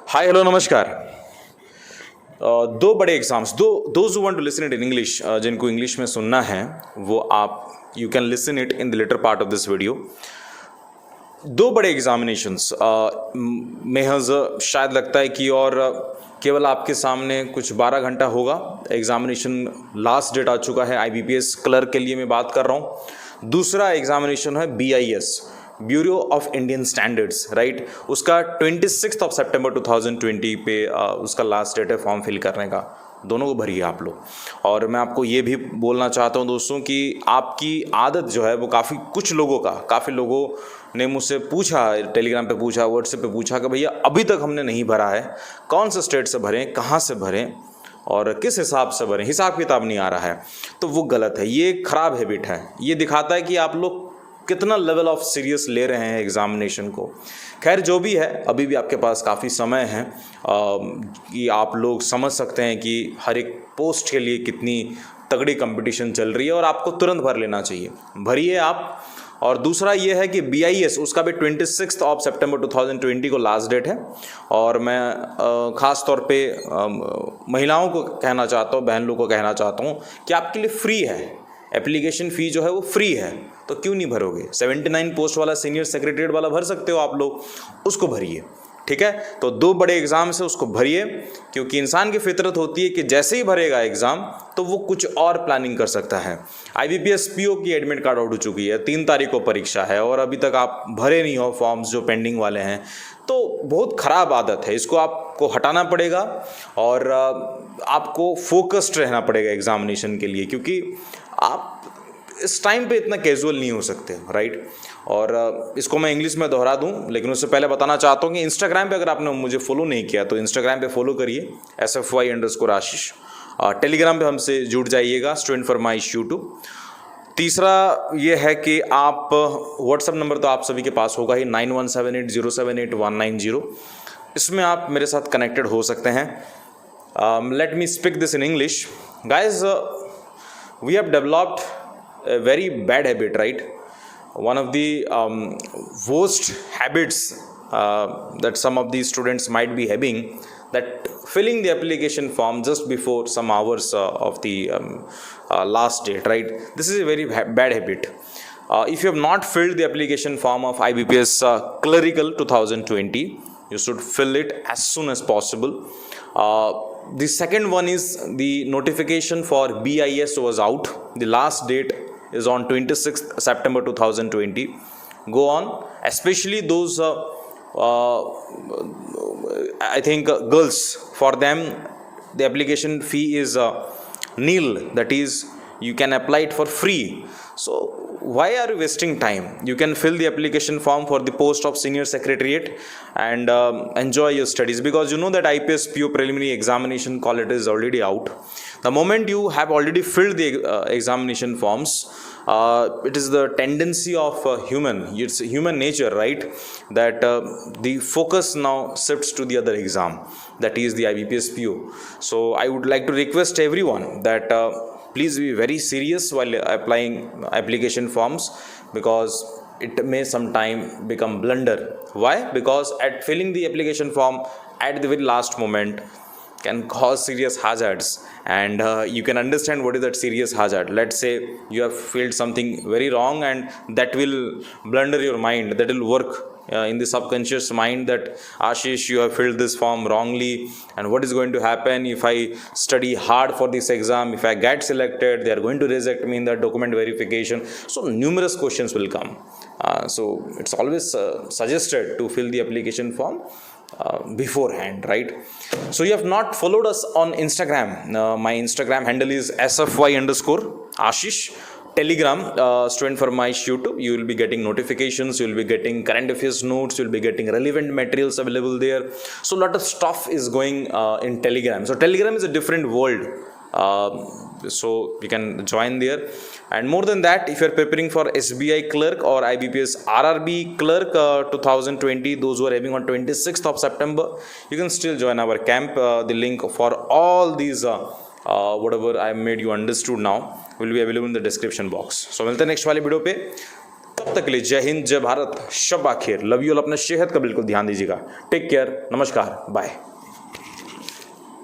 Hi hello नमस्कार। दो बड़े exams, those who want to listen it in English, जिनको इंग्लिश में सुनना है वो आप you can listen it in the latter part of this video. दो बड़े एग्जामिनेशंस महज शायद लगता है कि और केवल आपके सामने कुछ 12 घंटा होगा। एग्जामिनेशन लास्ट डेट आ चुका है। IBPS क्लर्क के लिए मैं बात कर रहा हूँ। दूसरा एग्जामिनेशन है BIS, bureau of Indian standards, right. उसका 26 सितंबर 2020 पे उसका लास्ट डेट है फॉर्म फिल करने का। दोनों को भरिए आप लोग। और मैं आपको ये भी बोलना चाहता हूँ दोस्तों कि आपकी आदत जो है वो काफ़ी लोगों ने मुझसे पूछा, टेलीग्राम पे पूछा, व्हाट्सएप पे पूछा कि भैया अभी तक हमने नहीं भरा है, कौन से स्टेट से भरें, कहाँ से भरें और किस हिसाब से भरें, हिसाब किताब नहीं आ रहा है। तो वो गलत है, ये खराब हैबिट है। ये दिखाता है कि आप लोग कितना लेवल ऑफ सीरियस ले रहे हैं एग्जामिनेशन को। खैर जो भी है, अभी भी आपके पास काफ़ी समय है कि आप लोग समझ सकते हैं कि हर एक पोस्ट के लिए कितनी तगड़ी कंपटीशन चल रही है और आपको तुरंत भर लेना चाहिए। भरिए आप। और दूसरा ये है कि BIS, उसका भी 26 सितंबर 2020 को लास्ट डेट है। और मैं ख़ास तौर पे महिलाओं को कहना चाहता हूँ, बहन लोगों को कहना चाहता हूँ कि आपके लिए फ्री है। एप्लीकेशन फ़ी जो है वो फ्री है, तो क्यों नहीं भरोगे। 79 पोस्ट वाला सीनियर सेक्रेटरीट वाला भर सकते हो आप लोग, उसको भरिए। ठीक है, तो दो बड़े एग्ज़ाम से उसको भरिए, क्योंकि इंसान की फितरत होती है कि जैसे ही भरेगा एग्ज़ाम तो वो कुछ और प्लानिंग कर सकता है। IBPS PO की एडमिट कार्ड आउट हो चुकी है, 3 तारीख को परीक्षा है और अभी तक आप भरे नहीं हो फॉर्म्स जो पेंडिंग वाले हैं। तो बहुत ख़राब आदत है, इसको आपको हटाना पड़ेगा और आपको फोकस्ड रहना पड़ेगा एग्जामिनेशन के लिए, क्योंकि आप इस टाइम पे इतना कैजुअल नहीं हो सकते, राइट। और इसको मैं इंग्लिश में दोहरा दूं, लेकिन उससे पहले बताना चाहता हूं कि इंस्टाग्राम पे अगर आपने मुझे फॉलो नहीं किया तो इंस्टाग्राम पे फॉलो करिए, SFY_आशीष। टेलीग्राम पे हमसे जुड़ जाइएगा, स्टूडेंट फरमाइश यूट्यूब। तीसरा ये है कि आप व्हाट्सएप नंबर तो आप सभी के पास होगा ही, 9178078190। इसमें आप मेरे साथ कनेक्टेड हो सकते हैं। Let me speak this in English. Guys, we have developed a very bad habit, right? One of the worst habits that some of these students might be having, that filling the application form just before some hours of the last date, right? This is a very bad habit. If you have not filled the application form of IBPS Clerical 2020, you should fill it as soon as possible. The second one is the notification for BIS was out. The last date is on 26th September 2020. Go on, especially those I think girls, for them the application fee is nil, that is you can apply it for free. So why are you wasting time? You can fill the application form for the post of senior secretariat and enjoy your studies, because you know that IPS PO preliminary examination call letter is already out. The moment you have already filled the examination forms, it is the tendency of it's human nature, right, that the focus now shifts to the other exam, that is the IBPS PO. So I would like to request everyone that please be very serious while applying application forms, because it may sometime become blunder. Why? Because at filling the application form at the very last moment can cause serious hazards, and you can understand what is that serious hazard. Let's say you have filled something very wrong, and that will blunder your mind, that will work in the subconscious mind that Ashish, you have filled this form wrongly, and what is going to happen if I study hard for this exam, if I get selected, they are going to reject me in the document verification. So numerous questions will come. So it's always suggested to fill the application form beforehand, right? So you have not followed us on Instagram. My Instagram handle is SFY_Ashish. Telegram, Student Furmish YouTube, you will be getting notifications, you will be getting current affairs notes, you will be getting relevant materials available there. So a lot of stuff is going in Telegram. So Telegram is a different world. So you can join there. And more than that, if you are preparing for SBI clerk or IBPS RRB clerk 2020, those who are having on 26th of September, you can still join our camp. The link for all these whatever I made you understood now will be available in the description box. So मिलते हैं next वाले video पे। तब तक के लिए जय हिंद, जय भारत, शब आखिर, लव यू ऑल। अपने सेहत का बिल्कुल ध्यान दीजिएगा। टेक केयर, नमस्कार, बाय।